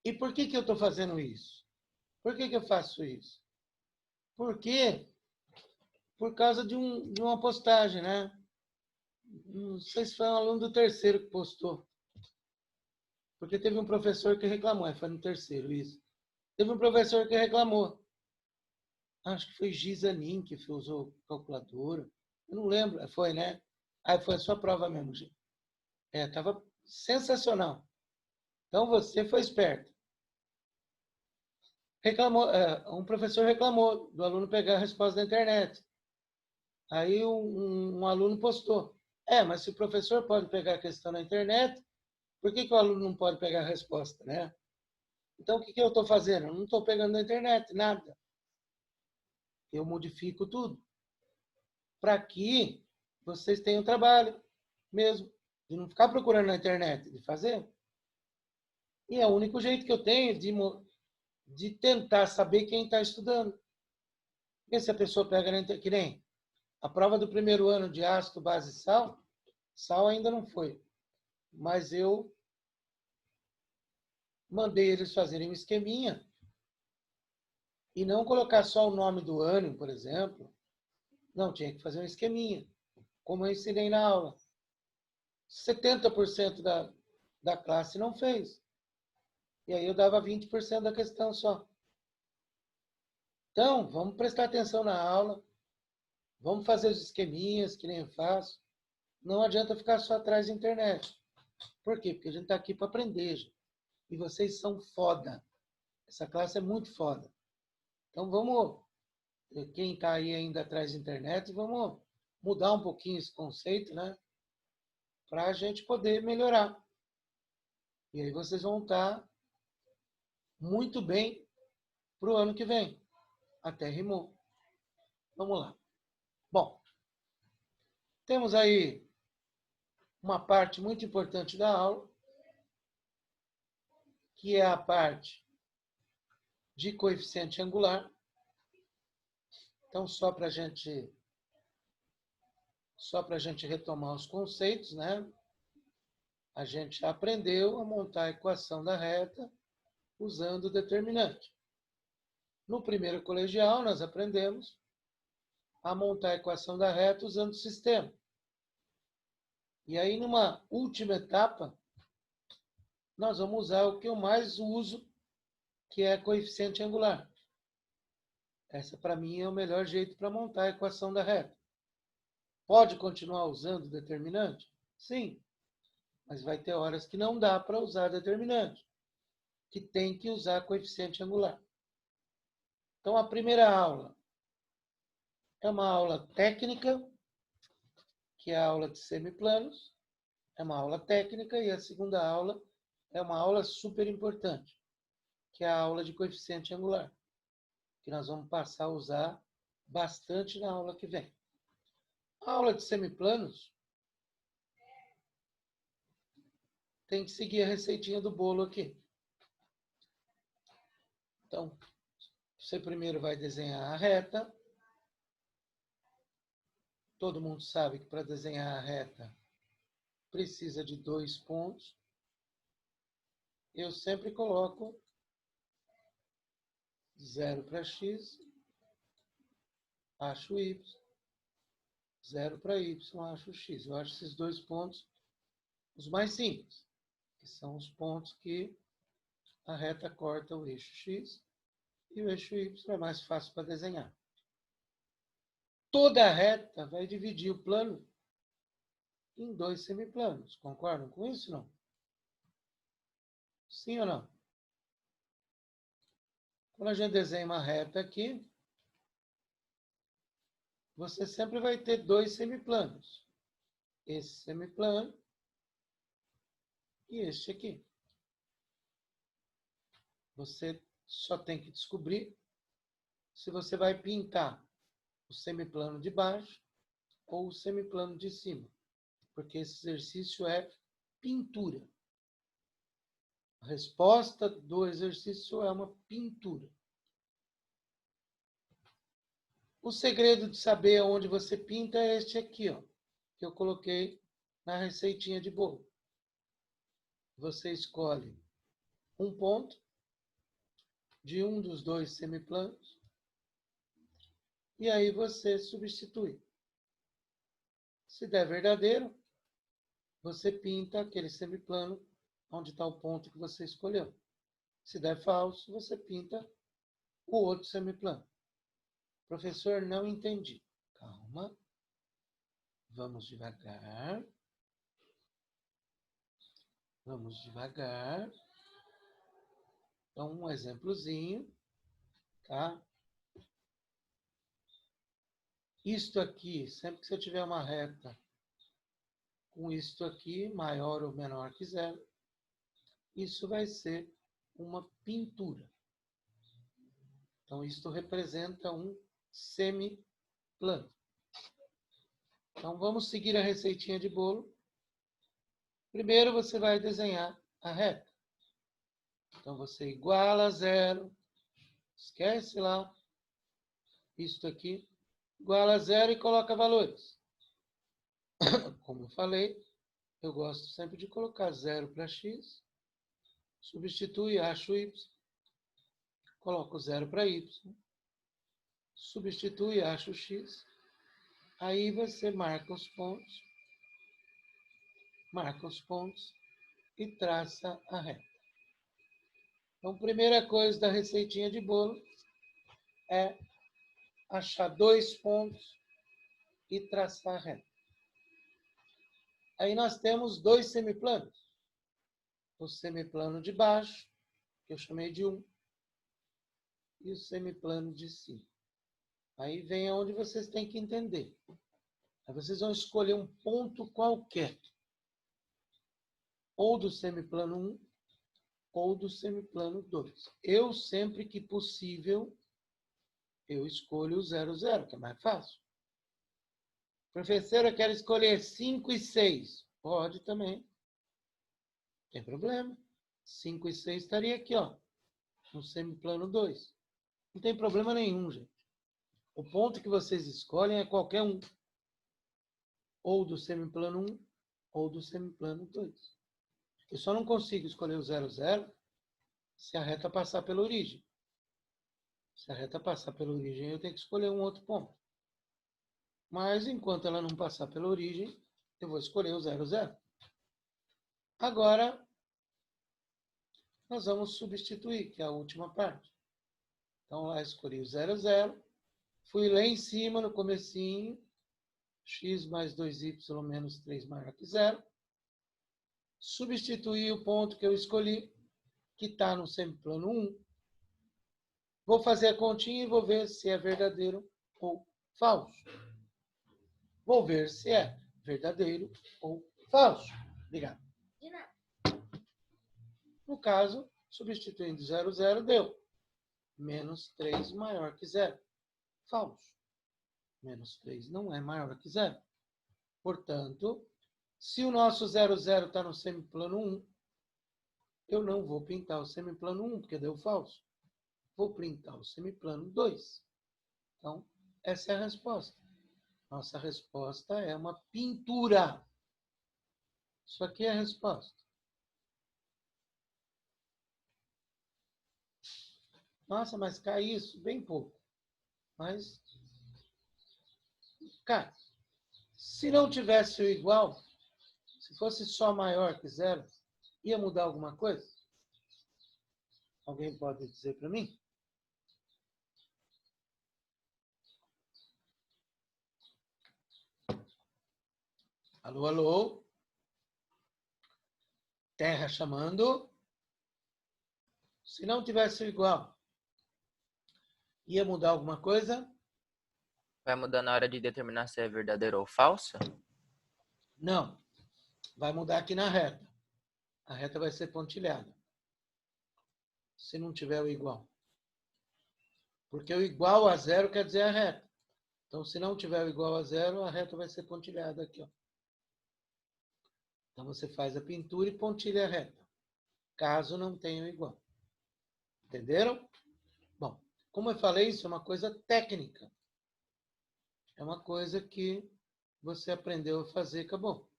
E por que eu estou fazendo isso? Por que eu faço isso? Porque por causa de uma postagem, né? Não sei se foi um aluno do terceiro que postou. Porque teve um professor que reclamou. Foi no terceiro, isso. Teve um professor que reclamou. Acho que foi Gizanin que usou calculadora. Eu não lembro. Foi, né? Aí foi a sua prova mesmo, gente. Estava sensacional. Então você foi esperto. Reclamou, um professor reclamou do aluno pegar a resposta da internet. Aí um aluno postou. Mas se o professor pode pegar a questão na internet, por que o aluno não pode pegar a resposta, né? Então, o que eu estou fazendo? Eu não estou pegando na internet, nada. Eu modifico tudo. Para que vocês tenham trabalho mesmo. De não ficar procurando na internet, de fazer. E é o único jeito que eu tenho de tentar saber quem está estudando. Porque se a pessoa pega na internet, que nem a prova do primeiro ano de ácido, base e sal, sal ainda não foi. Mas eu mandei eles fazerem um esqueminha e não colocar só o nome do ano, por exemplo. Não, tinha que fazer um esqueminha, como eu ensinei na aula. 70% da classe não fez. E aí eu dava 20% da questão só. Então, vamos prestar atenção na aula, vamos fazer os esqueminhas, que nem eu faço. Não adianta ficar só atrás da internet. Por quê? Porque a gente está aqui para aprender, gente. E vocês são foda. Essa classe é muito foda. Então, vamos, quem está aí ainda atrás da internet, vamos mudar um pouquinho esse conceito, né? Para a gente poder melhorar. E aí vocês vão estar muito bem para o ano que vem. Até rimou. Vamos lá. Bom, temos aí uma parte muito importante da aula, que é a parte de coeficiente angular. Então, só para a gente retomar os conceitos, né? A gente aprendeu a montar a equação da reta usando o determinante. No primeiro colegial, nós aprendemos a montar a equação da reta usando o sistema. E aí, numa última etapa, nós vamos usar o que eu mais uso, que é coeficiente angular. Essa, para mim, é o melhor jeito para montar a equação da reta. Pode continuar usando determinante? Sim, mas vai ter horas que não dá para usar determinante, que tem que usar coeficiente angular. Então, a primeira aula é uma aula técnica, que é a aula de semiplanos, é uma aula técnica, e a segunda aula é uma aula super importante, que é a aula de coeficiente angular, que nós vamos passar a usar bastante na aula que vem. A aula de semiplanos tem que seguir a receitinha do bolo aqui. Então, você primeiro vai desenhar a reta. Todo mundo sabe que para desenhar a reta precisa de 2 pontos. Eu sempre coloco 0 para x, acho y, 0 para y, acho x. Eu acho esses 2 pontos os mais simples, que são os pontos que a reta corta o eixo x e o eixo y é mais fácil para desenhar. Toda a reta vai dividir o plano em 2 semiplanos. Concordam com isso, não? Sim ou não? Quando a gente desenha uma reta aqui, você sempre vai ter 2 semiplanos. Esse semiplano e este aqui. Você só tem que descobrir se você vai pintar o semiplano de baixo ou o semiplano de cima, porque esse exercício é pintura. A resposta do exercício é uma pintura. O segredo de saber onde você pinta é este aqui, ó, que eu coloquei na receitinha de bolo. Você escolhe um ponto de um dos dois semiplanos. E aí você substitui. Se der verdadeiro, você pinta aquele semiplano onde está o ponto que você escolheu. Se der falso, você pinta o outro semiplano. Professor, não entendi. Calma. Vamos devagar. Vamos devagar. Então, um exemplozinho, tá? Isto aqui, sempre que você tiver uma reta com isto aqui, maior ou menor que zero, isso vai ser uma pintura. Então, isto representa um semiplano. Então, vamos seguir a receitinha de bolo. Primeiro, você vai desenhar a reta. Então, você iguala a zero. Esquece lá. Isto aqui. Iguala a zero e coloca valores. Como eu falei, eu gosto sempre de colocar zero para x. Substitui, acho y. Coloco zero para y. Substitui, acho x. Aí você marca os pontos. Marca os pontos e traça a reta. Então, primeira coisa da receitinha de bolo é achar dois pontos e traçar a reta. Aí nós temos dois semiplanos. O semiplano de baixo, que eu chamei de 1, e o semiplano de cima. Aí vem onde vocês têm que entender. Aí vocês vão escolher um ponto qualquer. Ou do semiplano 1, ou do semiplano 2. Eu, sempre que possível, eu escolho o 0, 0, que é mais fácil. Professor, eu quero escolher 5 e 6. Pode também. Não tem problema. 5 e 6 estaria aqui, ó, no semiplano 2. Não tem problema nenhum, gente. O ponto que vocês escolhem é qualquer um. Ou do semiplano 1, ou do semiplano 2. Eu só não consigo escolher o 0, 0 se a reta passar pela origem. Se a reta passar pela origem, eu tenho que escolher um outro ponto. Mas, enquanto ela não passar pela origem, eu vou escolher o 0, 0. Agora, nós vamos substituir, que é a última parte. Então, lá escolhi o 0, 0. Fui lá em cima, no comecinho. X mais 2y menos 3 maior que 0. Substituí o ponto que eu escolhi, que está no semiplano 1. Vou fazer a continha e vou ver se é verdadeiro ou falso. Vou ver se é verdadeiro ou falso. Obrigado. De nada. No caso, substituindo 0, 0, deu menos 3 maior que 0. Falso. Menos 3 não é maior que 0. Portanto, se o nosso 0, 0 está no semiplano 1, eu não vou pintar o semiplano 1, porque deu falso. Vou pintar o semiplano 2. Então, essa é a resposta. Nossa resposta é uma pintura. Isso aqui é a resposta. Nossa, mas cai isso? Bem pouco. Mas cai. Se não tivesse o igual, se fosse só maior que 0, ia mudar alguma coisa? Alguém pode dizer para mim? Alô, alô? Terra chamando. Se não tivesse o igual, ia mudar alguma coisa? Vai mudar na hora de determinar se é verdadeiro ou falso? Não. Vai mudar aqui na reta. A reta vai ser pontilhada. Se não tiver o igual. Porque o igual a 0 quer dizer a reta. Então, se não tiver o igual a 0, a reta vai ser pontilhada aqui, ó. Então, você faz a pintura e pontilha a reta. Caso não tenha o igual. Entenderam? Bom, como eu falei, isso é uma coisa técnica. É uma coisa que você aprendeu a fazer, acabou.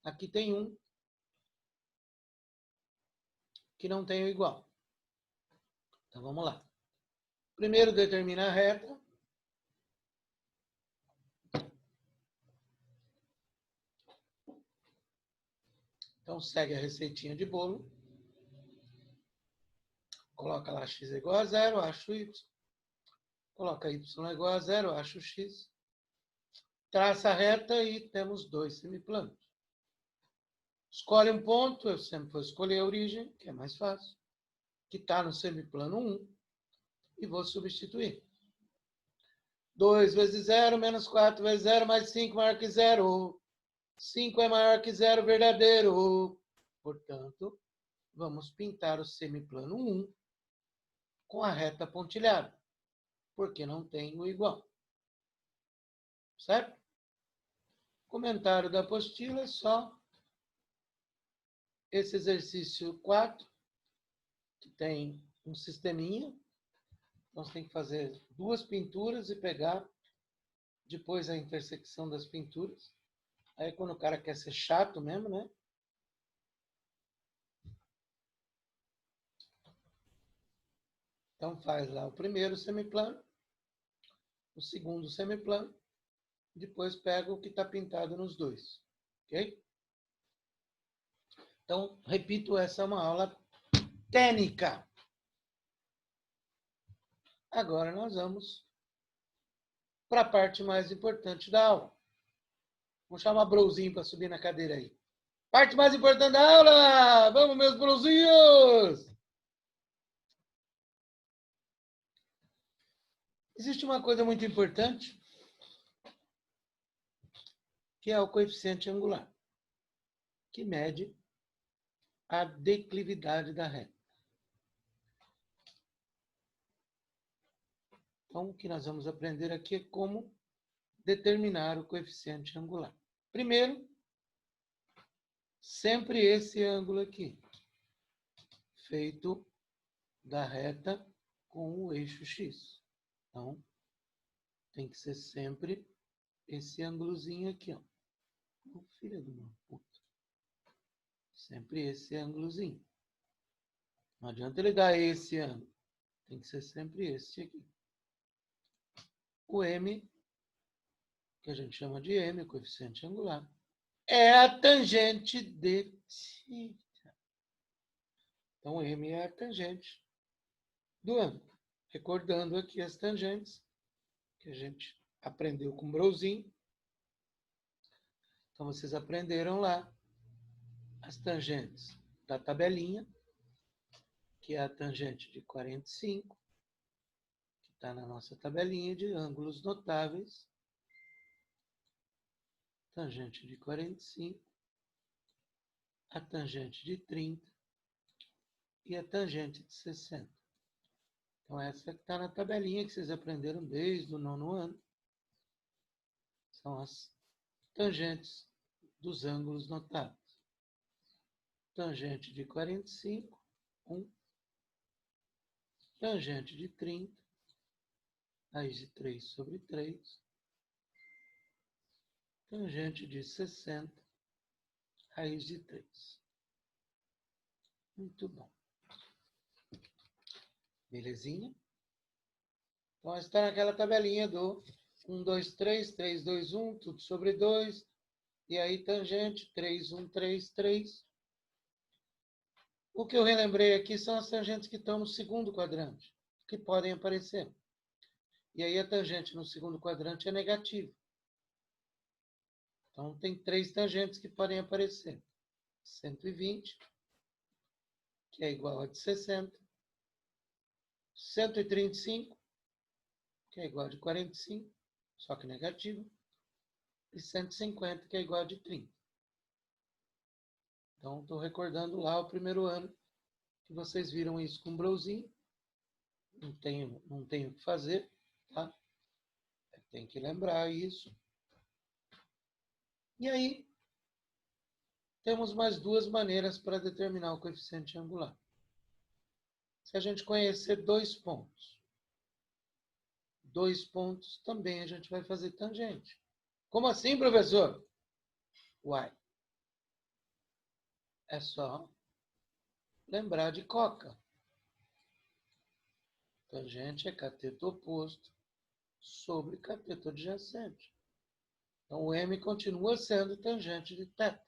Aqui tem um que não tem o igual. Então, vamos lá. Primeiro, determina a reta. Então, segue a receitinha de bolo. Coloca lá x é igual a 0, acho y. Coloca y é igual a 0, acho x. Traça a reta e temos 2 semiplanos. Escolhe um ponto, eu sempre vou escolher a origem, que é mais fácil, que está no semiplano 1, e vou substituir. 2 vezes 0, menos 4 vezes 0, mais 5 maior que 0. 5 é maior que 0, verdadeiro. Portanto, vamos pintar o semiplano 1 com a reta pontilhada, porque não tem o igual. Certo? Comentário da apostila é só esse exercício 4, que tem um sisteminha. Então, você tem que fazer 2 pinturas e pegar depois a intersecção das pinturas. Aí, quando o cara quer ser chato mesmo, né? Então, faz lá o primeiro semiplano, o segundo semiplano, depois pega o que está pintado nos dois. Ok? Então, repito, essa é uma aula técnica. Agora nós vamos para a parte mais importante da aula. Vou chamar Brouzinho para subir na cadeira aí. Parte mais importante da aula! Vamos, meus Brouzinhos! Existe uma coisa muito importante, que é o coeficiente angular, que mede a declividade da reta. Então, o que nós vamos aprender aqui é como determinar o coeficiente angular. Primeiro, sempre esse ângulo aqui, feito da reta com o eixo x. Então, tem que ser sempre esse ângulozinho aqui, ó. Oh, filha de uma puta. Sempre esse ângulozinho. Não adianta ele dar esse ângulo. Tem que ser sempre esse aqui. O m, que a gente chama de m, coeficiente angular, é a tangente de θ. Então, m é a tangente do ângulo. Recordando aqui as tangentes que a gente aprendeu com o Brouzinho. Então, vocês aprenderam lá as tangentes da tabelinha, que é a tangente de 45, que está na nossa tabelinha de ângulos notáveis. Tangente de 45, a tangente de 30 e a tangente de 60. Então, essa que está na tabelinha que vocês aprenderam desde o 9º ano. São as tangentes dos ângulos notáveis. Tangente de 45, 1. Tangente de 30, raiz de 3 sobre 3. Tangente de 60, raiz de 3. Muito bom. Belezinha? Então, está naquela tabelinha do 1, 2, 3, 3, 2, 1, tudo sobre 2. E aí, tangente, 3, 1, 3, 3. O que eu relembrei aqui são as tangentes que estão no segundo quadrante, que podem aparecer. E aí, a tangente no segundo quadrante é negativa. Então, tem 3 tangentes que podem aparecer. 120, que é igual a de 60. 135, que é igual a de 45, só que negativo. E 150, que é igual a de 30. Então, estou recordando lá o primeiro ano que vocês viram isso com o Brouzinho. Não tenho o que fazer, tá? Tem que lembrar isso. E aí, temos mais 2 maneiras para determinar o coeficiente angular. Se a gente conhecer 2 pontos, 2 pontos também a gente vai fazer tangente. Como assim, professor? Uai. É só lembrar de coca. Tangente é cateto oposto sobre cateto adjacente. Então, o M continua sendo tangente de θ,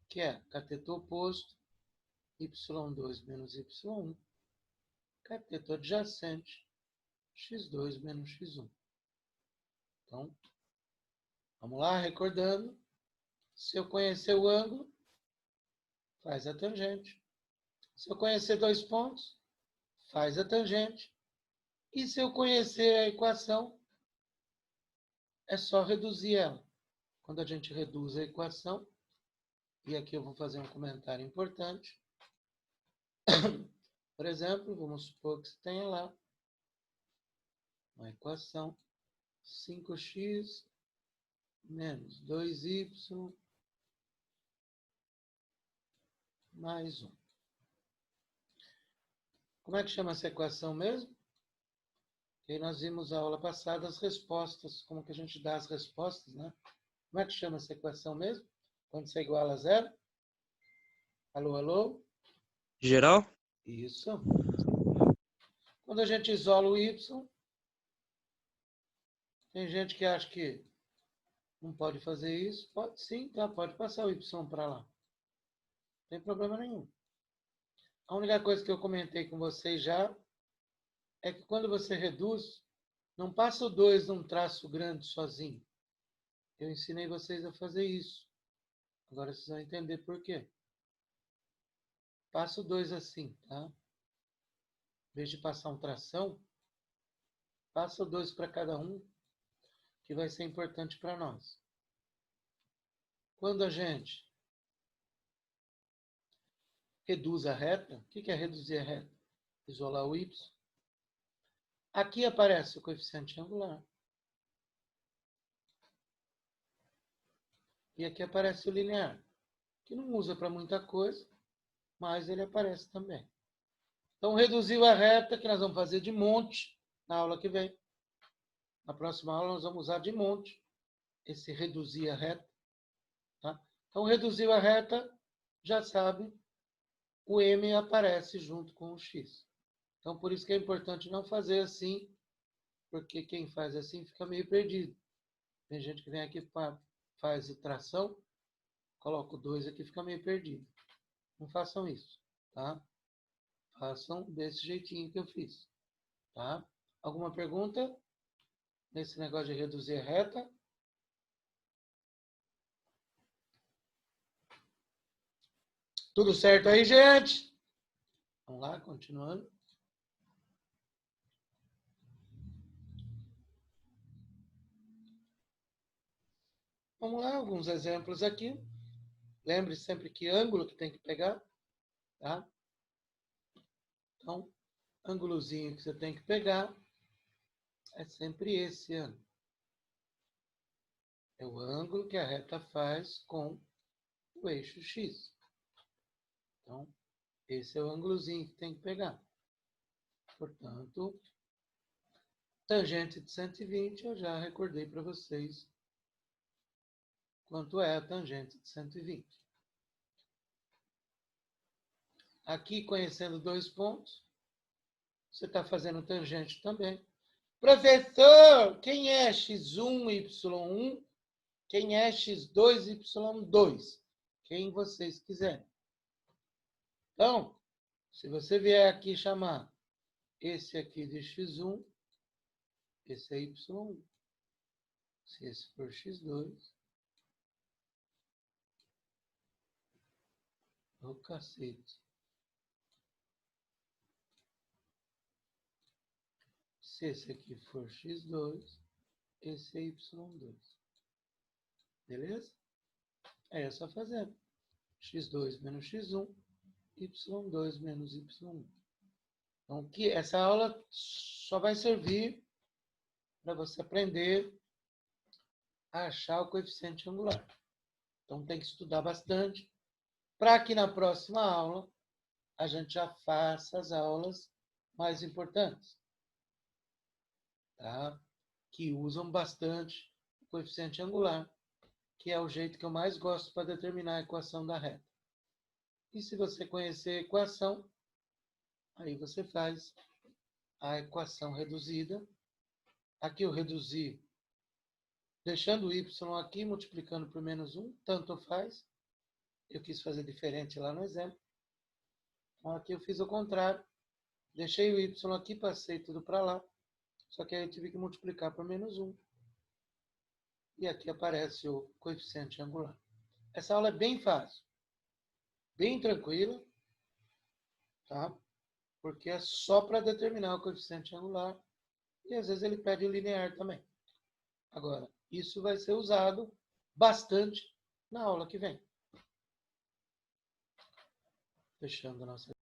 que é cateto oposto, y2 menos y1, cateto adjacente, x2 menos x1. Então, vamos lá, recordando. Se eu conhecer o ângulo, faz a tangente. Se eu conhecer dois pontos, faz a tangente. E se eu conhecer a equação, é só reduzir ela. Quando a gente reduz a equação, e aqui eu vou fazer um comentário importante. Por exemplo, vamos supor que você tenha lá uma equação 5x menos 2y mais 1. Como é que chama essa equação mesmo? E nós vimos na aula passada as respostas, como que a gente dá as respostas, né? Como é que chama essa equação mesmo? Quando isso é igual a zero? Alô, alô? Geral? Isso. Quando a gente isola o y, tem gente que acha que não pode fazer isso. Pode sim, tá? Pode passar o y para lá. Não tem problema nenhum. A única coisa que eu comentei com vocês já é que quando você reduz, não passa o 2 num traço grande sozinho. Eu ensinei vocês a fazer isso. Agora vocês vão entender por quê. Passa o 2 assim, tá? Em vez de passar um tração, passa o 2 para cada um, que vai ser importante para nós. Quando a gente reduz a reta, o que é reduzir a reta? Isolar o y. Aqui aparece o coeficiente angular. E aqui aparece o linear, que não usa para muita coisa, mas ele aparece também. Então, reduziu a reta, que nós vamos fazer de monte na aula que vem. Na próxima aula, nós vamos usar de monte esse reduzir a reta. Tá? Então, reduziu a reta, já sabe, o M aparece junto com o X. Então, por isso que é importante não fazer assim, porque quem faz assim fica meio perdido. Tem gente que vem aqui, faz tração, coloca o 2 aqui, fica meio perdido. Não façam isso, tá? Façam desse jeitinho que eu fiz, tá? Alguma pergunta nesse negócio de reduzir a reta? Tudo certo aí, gente? Vamos lá, continuando. Vamos lá, alguns exemplos aqui. Lembre sempre que ângulo que tem que pegar, tá? Então, ângulozinho que você tem que pegar é sempre esse ângulo. É o ângulo que a reta faz com o eixo X. Então, esse é o ângulozinho que tem que pegar. Portanto, tangente de 120, eu já recordei para vocês quanto é a tangente de 120. Aqui, conhecendo dois pontos, você está fazendo tangente também. Professor, quem é x1, y1? Quem é x2, y2? Quem vocês quiserem. Então, se você vier aqui chamar esse aqui de x1, esse é y1. Se esse for x2, ô cacete. Se esse aqui for x2, esse é y2. Beleza? Aí é só fazer. x2 menos x1, y2 menos y1. Então, essa aula só vai servir para você aprender a achar o coeficiente angular. Então, tem que estudar bastante para que na próxima aula a gente já faça as aulas mais importantes, tá? Que usam bastante o coeficiente angular, que é o jeito que eu mais gosto para determinar a equação da reta. E se você conhecer a equação, aí você faz a equação reduzida. Aqui eu reduzi, deixando o y aqui, multiplicando por menos 1, tanto faz. Eu quis fazer diferente lá no exemplo. Então, aqui eu fiz o contrário. Deixei o y aqui, passei tudo para lá. Só que aí eu tive que multiplicar por menos 1. E aqui aparece o coeficiente angular. Essa aula é bem fácil. Bem tranquila. Tá? Porque é só para determinar o coeficiente angular. E às vezes ele pede o linear também. Agora, isso vai ser usado bastante na aula que vem. Fechando a nossa